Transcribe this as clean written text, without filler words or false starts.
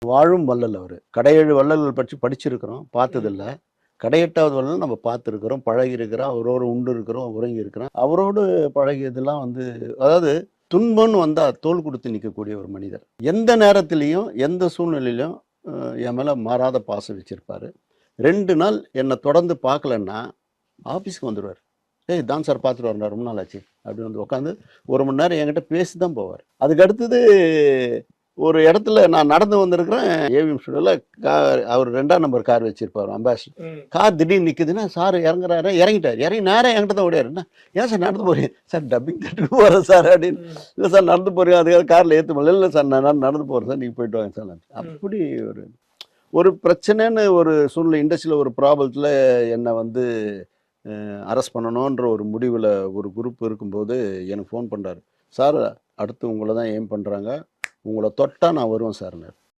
வாழும் வள்ளல் அவர். கடையேழு வள்ளல்கள் பற்றி படிச்சிருக்கிறோம், பார்த்ததில்ல. கடையெட்டாவது வள்ளல் நம்ம பார்த்துருக்கிறோம், பழகியிருக்கிறோம், அவரோடு உண்டு இருக்கிறோம், உறங்கி இருக்கிறோம். அவரோடு பழகியதெல்லாம் வந்து, அதாவது துன்பம்னு வந்தால் தோள் கொடுத்து நிற்கக்கூடிய ஒரு மனிதர். எந்த நேரத்திலையும் எந்த சூழ்நிலையிலும் என் மேலே மாறாத பாசம் வச்சுருப்பார். 2 நாள் என்னை தொடர்ந்து பார்க்கலன்னா ஆஃபீஸ்க்கு வந்துடுவார். ஏய் தான் சார் பார்த்துட்டு வரேன், ரொம்ப நாள் ஆச்சு அப்படின்னு வந்து உட்காந்து 1 மணி நேரம் என்கிட்ட பேசி தான் போவார். அதுக்கு அடுத்தது ஒரு இடத்துல நான் நடந்து வந்திருக்கிறேன், ஏவிஎம் ஸ்டுடியோவில் அவர் 2ஆம் நம்பர் கார் வச்சிருப்பார், அம்பாசிடர் கார். திடீர்னு நிற்குதுன்னா சார் இறங்குறாரு, இறங்கி நேரம் என்கிட்ட தான் ஓடியாருன்னா, ஏன் சார் நடந்து போறீங்க சார்? டப்பிங் தேட்டருக்கு போகிறேன் சார் அப்படின்னு. இல்லை சார் நடந்து போறீங்க, அதுக்காக காரில் ஏற்ற முடியல. இல்லை சார் நான் நடந்து போகிறேன் சார், நீங்கள் போயிட்டு வாங்க சார். அப்படி ஒரு பிரச்சனைன்னு ஒரு சூழ்நிலை, இண்டஸ்ட்ரியில் ஒரு ப்ராப்ளத்தில் என்னை வந்து அரெஸ்ட் பண்ணணுன்ற ஒரு முடிவில் ஒரு குரூப் இருக்கும்போது எனக்கு ஃபோன் பண்ணுறாரு. சார் அடுத்து உங்களை தான் எய்ம் பண்ணுறாங்க, உங்களை தொட்டால் நான் வருவேன் சார்னார்.